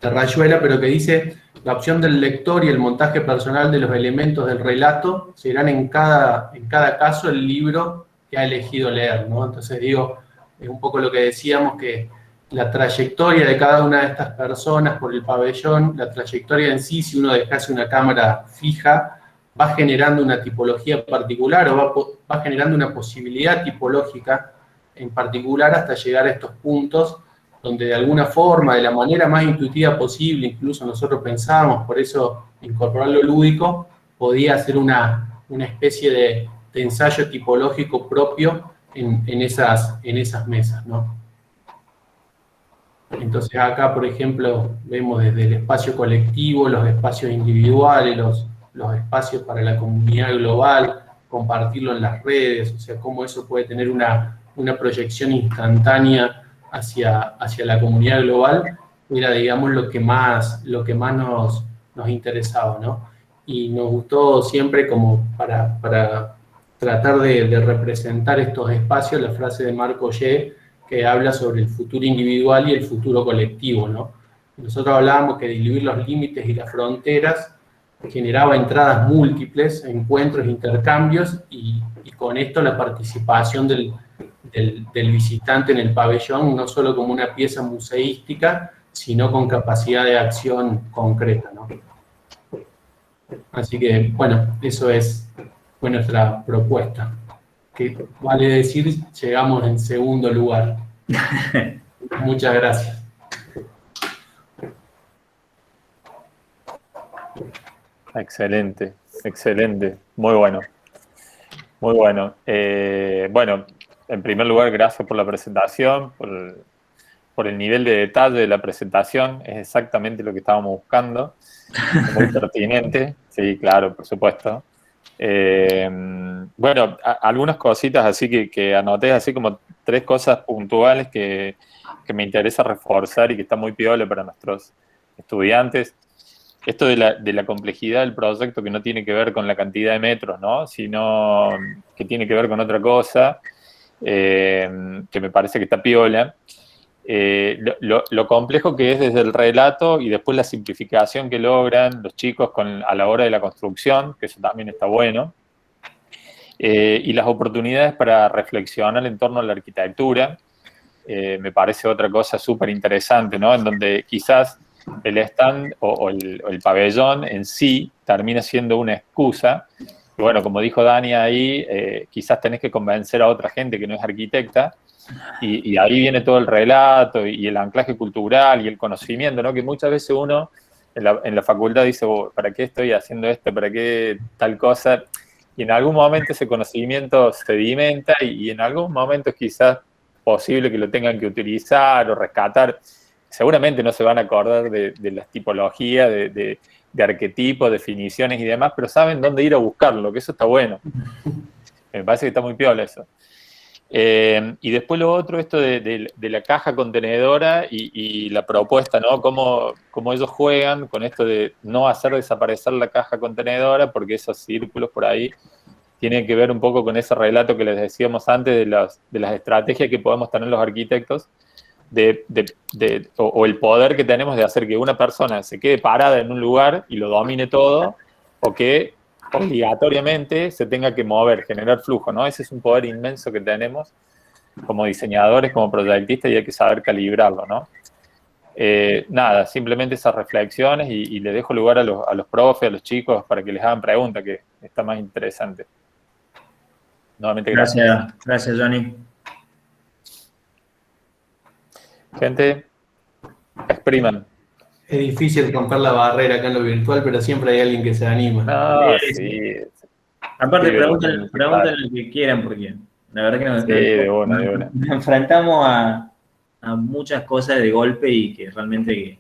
Rayuela, pero que dice: la opción del lector y el montaje personal de los elementos del relato serán en cada caso el libro que ha elegido leer, ¿no? Entonces digo, es un poco lo que decíamos, que la trayectoria de cada una de estas personas por el pabellón, la trayectoria en sí, si uno dejase una cámara fija, va generando una tipología particular, o va generando una posibilidad tipológica en particular, hasta llegar a estos puntos donde de alguna forma, de la manera más intuitiva posible, incluso nosotros pensábamos, por eso incorporar lo lúdico, podía ser una especie de ensayo tipológico propio en esas mesas, ¿no? Entonces acá, por ejemplo, vemos desde el espacio colectivo, los espacios individuales, los espacios para la comunidad global, compartirlo en las redes, o sea, cómo eso puede tener una proyección instantánea hacia la comunidad global, era, digamos, lo que más nos interesaba, ¿no? Y nos gustó siempre como para tratar de representar estos espacios, la frase de Marco Ye, que habla sobre el futuro individual y el futuro colectivo, ¿no? Nosotros hablábamos que diluir los límites y las fronteras generaba entradas múltiples, encuentros, intercambios, y con esto la participación del visitante en el pabellón, no solo como una pieza museística, sino con capacidad de acción concreta, ¿no? Así que, bueno, eso fue nuestra propuesta. Que vale decir, llegamos en segundo lugar. Muchas gracias. Excelente, excelente. Muy bueno. Muy bueno. Bueno, en primer lugar, gracias por la presentación, por el nivel de detalle de la presentación. Es exactamente lo que estábamos buscando. Muy pertinente. Sí, claro, por supuesto. Bueno, algunas cositas así que anoté, así como 3 cosas puntuales que me interesa reforzar y que está muy piola para nuestros estudiantes. Esto de la complejidad del proyecto, que no tiene que ver con la cantidad de metros, ¿no? Sino que tiene que ver con otra cosa, que me parece que está piola. Lo complejo que es desde el relato y después la simplificación que logran los chicos a la hora de la construcción, que eso también está bueno, y las oportunidades para reflexionar en torno a la arquitectura, me parece otra cosa súper interesante, ¿no? En donde quizás el stand o el pabellón en sí termina siendo una excusa. Y bueno, como dijo Dani ahí, quizás tenés que convencer a otra gente que no es arquitecta, y ahí viene todo el relato y el anclaje cultural y el conocimiento, ¿no? Que muchas veces uno en la facultad dice, oh, ¿para qué estoy haciendo esto? ¿Para qué tal cosa? Y en algún momento ese conocimiento sedimenta y en algún momento es quizás posible que lo tengan que utilizar o rescatar. Seguramente no se van a acordar de las tipologías, de arquetipos, definiciones y demás, pero saben dónde ir a buscarlo, que eso está bueno. Me parece que está muy piola eso. Y después lo otro, esto de la caja contenedora y la propuesta, ¿no? Cómo ellos juegan con esto de no hacer desaparecer la caja contenedora, porque esos círculos por ahí tienen que ver un poco con ese relato que les decíamos antes de las estrategias que podemos tener los arquitectos, o el poder que tenemos de hacer que una persona se quede parada en un lugar y lo domine todo, o que obligatoriamente se tenga que mover, generar flujo, ¿no? Ese es un poder inmenso que tenemos como diseñadores, como proyectistas, y hay que saber calibrarlo, ¿no? Nada, simplemente esas reflexiones, y le dejo lugar a los profes, a los chicos, para que les hagan preguntas, que está más interesante. Nuevamente, gracias. Gracias, Johnny. Gente, expriman. Es difícil romper la barrera acá en lo virtual, pero siempre hay alguien que se anima. No, sí. Aparte, pregunten lo que quieran, porque la verdad que nos enfrentamos a muchas cosas de golpe, y que realmente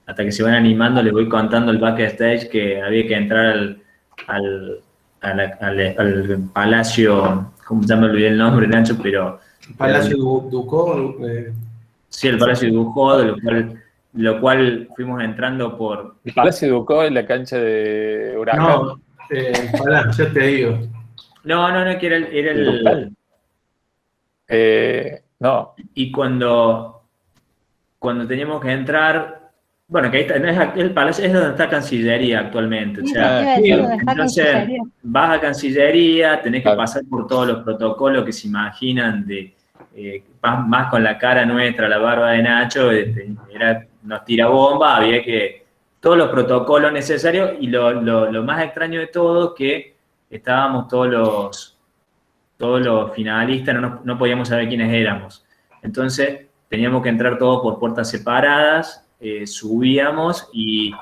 hasta que se van animando les voy contando el backstage, que había que entrar al Palacio, ¿cómo ya me olvidé el nombre, Nacho? Pero Palacio Ducó. Sí, el Palacio Ducó, de lo cual fuimos entrando por... ¿El Palacio Ducó en la cancha de Huracán? No, ya te digo. No, que era el... No. Y cuando teníamos que entrar... Bueno, que ahí está, el Palacio es donde está Cancillería actualmente. O sea, entonces vas a Cancillería, tenés que pasar por todos los protocolos que se imaginan más con la cara nuestra, la barba de Nacho, nos tira bomba, había que... Todos los protocolos necesarios, y lo más extraño de todo es que estábamos todos los finalistas, no podíamos saber quiénes éramos. Entonces, teníamos que entrar todos por puertas separadas, subíamos y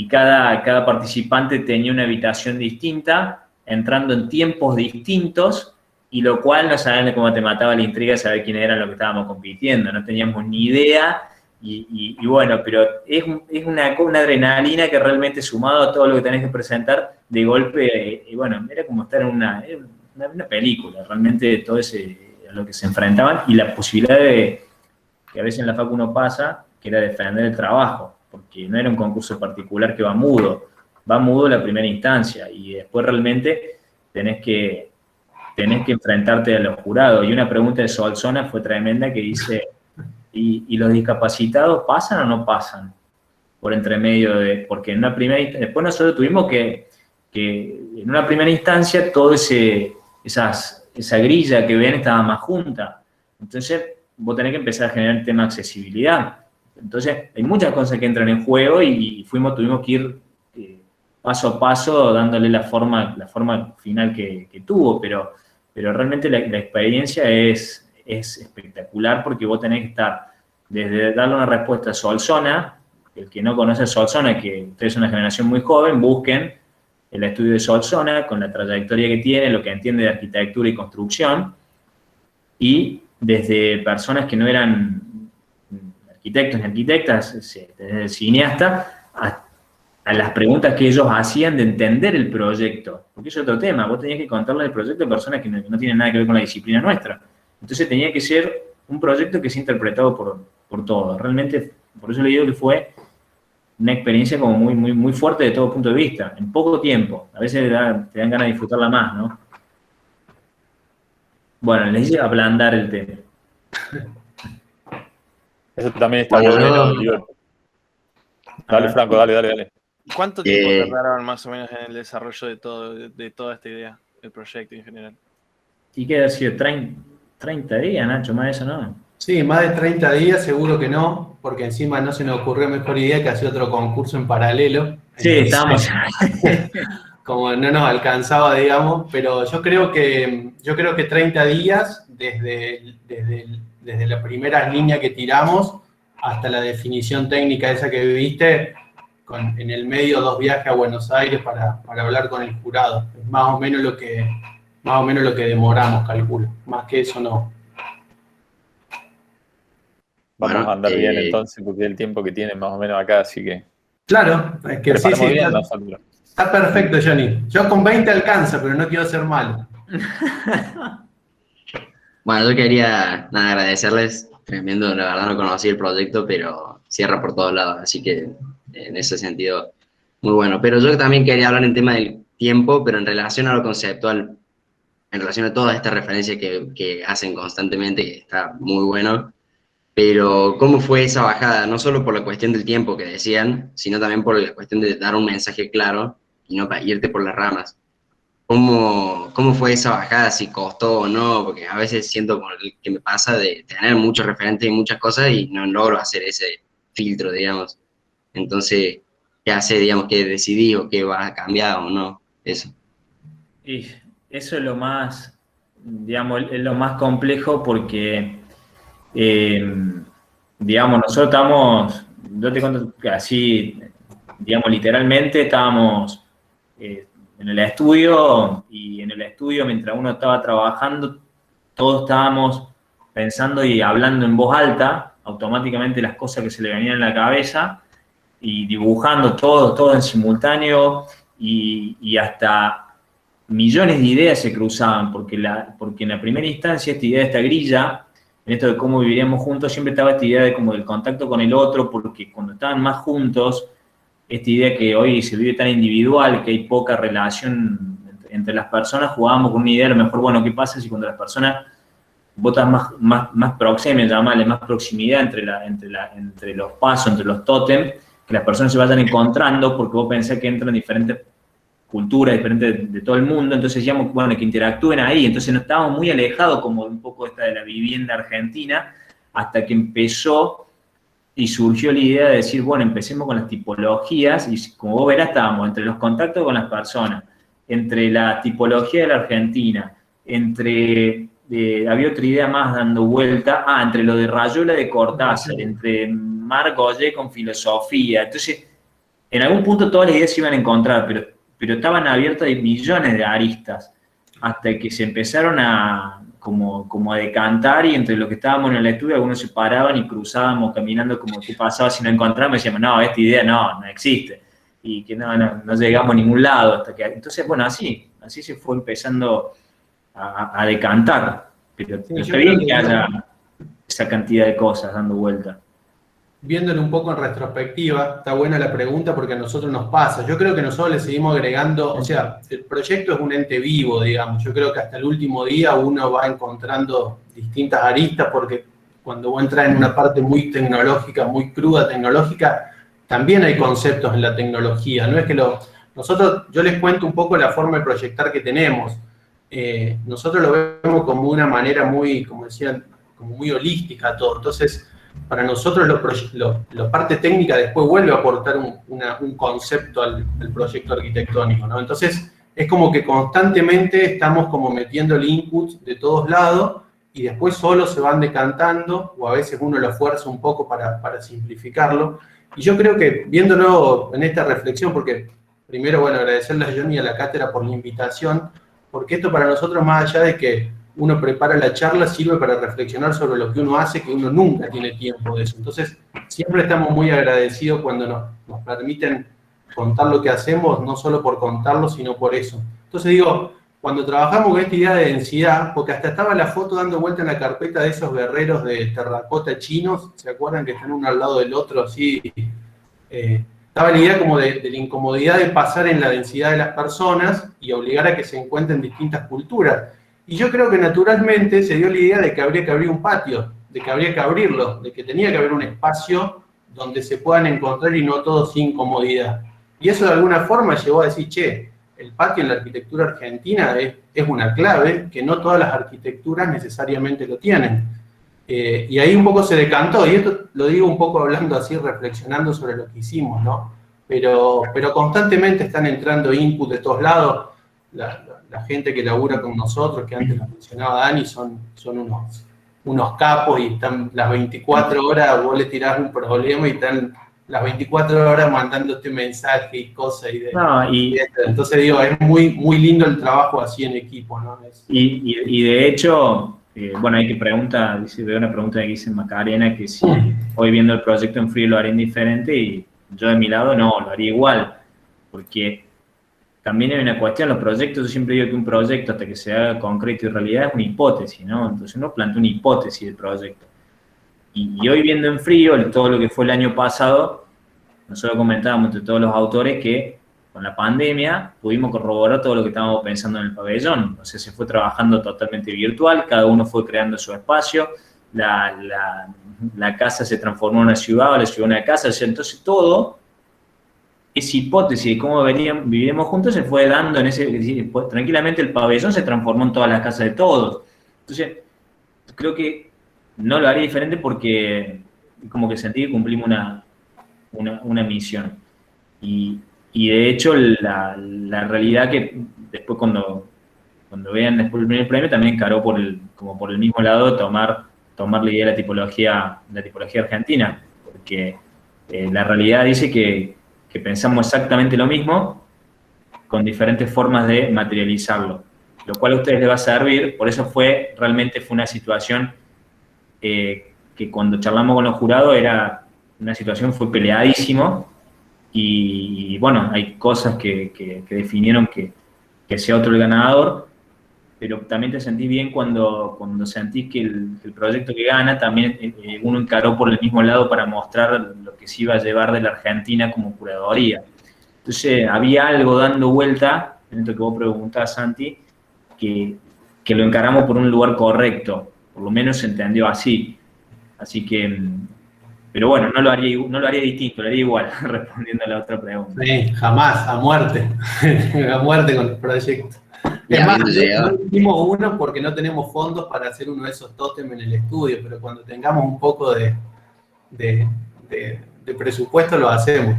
cada participante tenía una habitación distinta, entrando en tiempos distintos, y lo cual no sabían cómo te mataba la intriga de saber quién eran los que estábamos compitiendo, no teníamos ni idea, y bueno, pero es una adrenalina que realmente sumado a todo lo que tenés que presentar, de golpe, y bueno, era como estar en una película, realmente todo ese a lo que se enfrentaban, y la posibilidad de, que a veces en la facu uno pasa, que era defender el trabajo, porque no era un concurso particular que va mudo la primera instancia, y después realmente tenés que enfrentarte a los jurados. Y una pregunta de Solsona fue tremenda que dice, ¿y los discapacitados pasan o no pasan? Por entre medio de, porque en una primera, después nosotros tuvimos que en una primera instancia toda esa grilla que ven estaba más junta. Entonces vos tenés que empezar a generar el tema de accesibilidad. Entonces hay muchas cosas que entran en juego y tuvimos que ir paso a paso dándole la forma final que tuvo, pero realmente la experiencia es espectacular porque vos tenés que estar, desde darle una respuesta a Solsona, el que no conoce Solsona, que ustedes son una generación muy joven, busquen el estudio de Solsona con la trayectoria que tiene, lo que entiende de arquitectura y construcción, y desde personas que no eran arquitectos ni arquitectas, desde el cineasta, a las preguntas que ellos hacían de entender el proyecto, porque es otro tema, vos tenías que contarle el proyecto a personas que no tienen nada que ver con la disciplina nuestra. Entonces tenía que ser un proyecto que sea interpretado por todos. Realmente, por eso le digo que fue una experiencia como muy fuerte de todo punto de vista, en poco tiempo. A veces te dan ganas de disfrutarla más, ¿no? Bueno, les hice ablandar el tema. Eso también está bueno. Dale, Franco, dale. ¿Cuánto tiempo tardaron más o menos en el desarrollo de toda esta idea, el proyecto en general? ¿Y qué ha sido? 30 días, Nacho, más de eso, ¿no? Sí, más de 30 días seguro que no, porque encima no se nos ocurrió mejor idea que hacer otro concurso en paralelo. Sí, estábamos. Como no nos alcanzaba, digamos, pero yo creo que 30 días desde la primera línea que tiramos hasta la definición técnica esa que viviste, en el medio 2 viajes a Buenos Aires para hablar con el jurado. Es más o menos lo que demoramos, calculo. Más que eso no. Vamos a andar bien entonces, porque es el tiempo que tiene más o menos acá, así que... Claro, es que sí, bien, está perfecto, Johnny. Yo con 20 alcanza, pero no quiero ser malo. Bueno, yo quería agradecerles. Tremendo, la verdad no conocí el proyecto, pero cierra por todos lados, así que en ese sentido, muy bueno. Pero yo también quería hablar en tema del tiempo, pero en relación a lo conceptual, en relación a todas estas referencias que hacen constantemente, que está muy bueno. Pero, ¿cómo fue esa bajada? No solo por la cuestión del tiempo que decían, sino también por la cuestión de dar un mensaje claro y no para irte por las ramas. ¿Cómo fue esa bajada? ¿Si costó o no? Porque a veces siento que me pasa de tener muchos referentes y muchas cosas y no logro hacer ese filtro, digamos. Entonces, ¿qué hace, digamos, qué decidí o qué va a cambiar o no? Eso. Y eso es lo más, digamos, es lo más complejo porque... digamos, nosotros estamos, yo te cuento así, digamos, literalmente estábamos en el estudio, y en el estudio, mientras uno estaba trabajando, todos estábamos pensando y hablando en voz alta, automáticamente las cosas que se le venían en la cabeza, y dibujando todo en simultáneo, y hasta millones de ideas se cruzaban, porque en la primera instancia esta idea de esta grilla, en esto de cómo viviríamos juntos, siempre estaba esta idea de como del contacto con el otro, porque cuando estaban más juntos, esta idea que hoy se vive tan individual, que hay poca relación entre las personas, jugábamos con una idea, a lo mejor, bueno, ¿qué pasa si cuando las personas votan más proximidad, llamarle más proximidad entre los pasos, entre los tótems, que las personas se vayan encontrando, porque vos pensás que entran diferentes culturas, diferentes de todo el mundo, entonces decíamos, bueno, que interactúen ahí, entonces no estábamos muy alejados como un poco esta de la vivienda argentina, hasta que empezó y surgió la idea de decir, bueno, empecemos con las tipologías, y como vos verás, estábamos entre los contactos con las personas, entre la tipología de la Argentina, había otra idea más dando vuelta, entre lo de Rayuela de Cortázar, entre Marc Goyer con filosofía. Entonces, en algún punto todas las ideas se iban a encontrar, pero estaban abiertas de millones de aristas. hasta que se empezaron como a decantar, y entre los que estábamos en el estudio, algunos se paraban y cruzábamos caminando como qué pasaba si no encontramos, y decíamos, no, esta idea no existe, y que no llegamos a ningún lado. Entonces, bueno, así se fue empezando a decantar, pero está bien que haya esa cantidad de cosas dando vuelta. Viéndolo un poco en retrospectiva, está buena la pregunta porque a nosotros nos pasa. Yo creo que nosotros le seguimos agregando, o sea, el proyecto es un ente vivo, digamos. Yo creo que hasta el último día uno va encontrando distintas aristas, porque cuando vos entras en una parte muy tecnológica, muy cruda tecnológica, también hay conceptos en la tecnología. No es que yo les cuento un poco la forma de proyectar que tenemos. Nosotros lo vemos como una manera muy, como decían, como muy holística todo. Entonces, para nosotros la parte técnica después vuelve a aportar un concepto al proyecto arquitectónico, ¿no? Entonces, es como que constantemente estamos como metiendo el input de todos lados y después solo se van decantando, o a veces uno lo fuerza un poco para simplificarlo. Y yo creo que, viéndolo en esta reflexión, porque primero, bueno, agradecerle a Johnny y a la cátedra por la invitación, porque esto para nosotros, más allá de que uno prepara la charla, sirve para reflexionar sobre lo que uno hace, que uno nunca tiene tiempo de eso. Entonces, siempre estamos muy agradecidos cuando nos permiten contar lo que hacemos, no solo por contarlo, sino por eso. Entonces digo, cuando trabajamos con esta idea de densidad, porque hasta estaba la foto dando vuelta en la carpeta de esos guerreros de terracota chinos, ¿se acuerdan que están uno al lado del otro así? Estaba la idea como de la incomodidad de pasar en la densidad de las personas y obligar a que se encuentren distintas culturas. Y yo creo que naturalmente se dio la idea de que habría que abrir un patio, de que habría que abrirlo, de que tenía que haber un espacio donde se puedan encontrar y no todos sin comodidad. Y eso de alguna forma llevó a decir, che, el patio en la arquitectura argentina es una clave, que no todas las arquitecturas necesariamente lo tienen. Y ahí un poco se decantó, y esto lo digo un poco hablando así, reflexionando sobre lo que hicimos, ¿no? Pero constantemente están entrando input de todos lados. La gente que labura con nosotros, que antes lo mencionaba Dani, son unos capos y están las 24 horas, vos le tirás un problema y están las 24 horas mandándote mensajes y cosas. Entonces digo, es muy, muy lindo el trabajo así en equipo, ¿no? Y de hecho, bueno, hay que preguntar, veo una pregunta que dice Macarena, que si hoy viendo el proyecto en frío lo harían diferente, y yo de mi lado no, lo haría igual, porque también hay una cuestión, los proyectos, yo siempre digo que un proyecto hasta que se haga concreto y realidad es una hipótesis, ¿no? Entonces uno plantea una hipótesis del proyecto. Y hoy viendo en frío todo lo que fue el año pasado, nosotros comentábamos entre todos los autores que con la pandemia pudimos corroborar todo lo que estábamos pensando en el pabellón. O sea, se fue trabajando totalmente virtual, cada uno fue creando su espacio, la casa se transformó en una ciudad, o la ciudad en una casa, o sea, entonces todo esa hipótesis de cómo viviremos juntos se fue dando en tranquilamente el pabellón se transformó en todas las casas de todos. Entonces, creo que no lo haría diferente porque como que sentí que cumplimos una misión. Y de hecho, la realidad que después cuando vean después el primer premio, también encaró por el mismo lado tomar la idea de la tipología argentina, porque la realidad dice que pensamos exactamente lo mismo con diferentes formas de materializarlo, lo cual a ustedes les va a servir. Por eso realmente fue una situación que cuando charlamos con los jurados fue peleadísimo, y bueno, hay cosas que definieron que sea otro el ganador, pero también te sentís bien cuando sentís que el proyecto que gana también uno encaró por el mismo lado para mostrar lo que se iba a llevar de la Argentina como curaduría. Entonces había algo dando vuelta, en esto que vos preguntabas, Santi, que lo encaramos por un lugar correcto, por lo menos se entendió así. Así que, pero bueno, no lo haría distinto, lo haría igual, respondiendo a la otra pregunta. Sí, jamás, a muerte, a muerte con el proyecto. Y Además, llegado. no hicimos uno porque no tenemos fondos para hacer uno de esos tótems en el estudio, pero cuando tengamos un poco de presupuesto lo hacemos.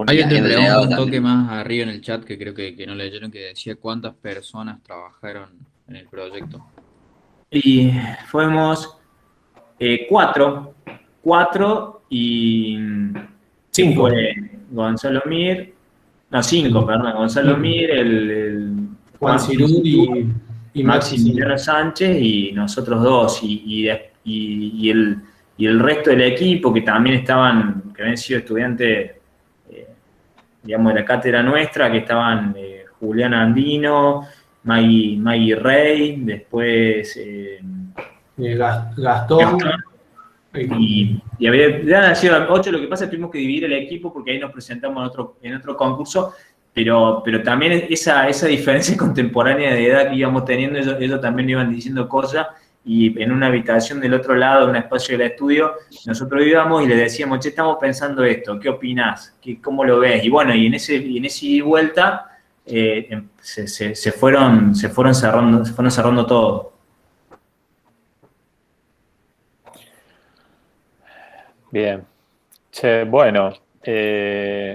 Alguien te Habiendo pregunta llegado un toque también. más arriba en el chat, que creo que no leyeron, que decía cuántas personas trabajaron en el proyecto. Y fuimos 4 y 5. fue Gonzalo Mir, no, 5, perdón, Gonzalo Mir, Juan Cirud y Maximiliano Sánchez y nosotros dos, y el resto del equipo que también estaban, que habían sido estudiantes, digamos, de la cátedra nuestra, que estaban Julián Andino, Maggie Rey, después Gastón. Y habían sido 8, lo que pasa es que tuvimos que dividir el equipo porque ahí nos presentamos en otro concurso, pero también esa diferencia contemporánea de edad que íbamos teniendo, ellos también iban diciendo cosas, y en una habitación del otro lado, en un espacio del estudio, nosotros íbamos y le decíamos, che, estamos pensando esto, ¿qué opinás? ¿Cómo lo ves? Y bueno, y en ese ida y vuelta se fueron cerrando todo. Bien. Che, bueno,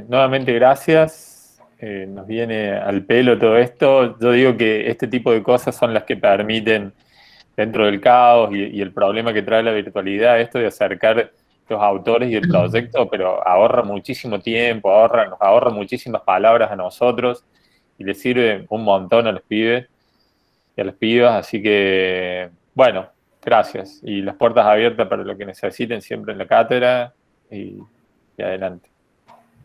nuevamente gracias. Nos viene al pelo todo esto. Yo digo que este tipo de cosas son las que permiten, dentro del caos y el problema que trae la virtualidad, esto de acercar los autores y el proyecto, pero ahorra muchísimo tiempo, nos ahorra muchísimas palabras a nosotros y les sirve un montón a los pibes y a las pibas. Así que, bueno, gracias. Y las puertas abiertas para lo que necesiten siempre en la cátedra y adelante.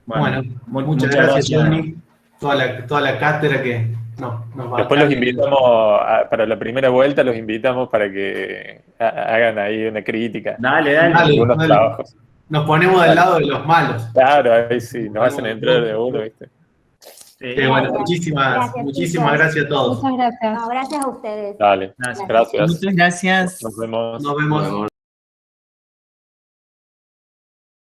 Bueno, muchas gracias, Johnny. Toda la cátedra que nos va. Después los invitamos, para la primera vuelta, los invitamos para que hagan ahí una crítica. Dale. Algunos trabajos. Nos ponemos del lado de los malos. Claro, ahí sí, nos hacen entrar de uno, ¿viste? Bueno, muchísimas gracias a todos. Muchas gracias. No, gracias a ustedes. Dale, gracias. Muchas gracias. Nos vemos. Nos vemos.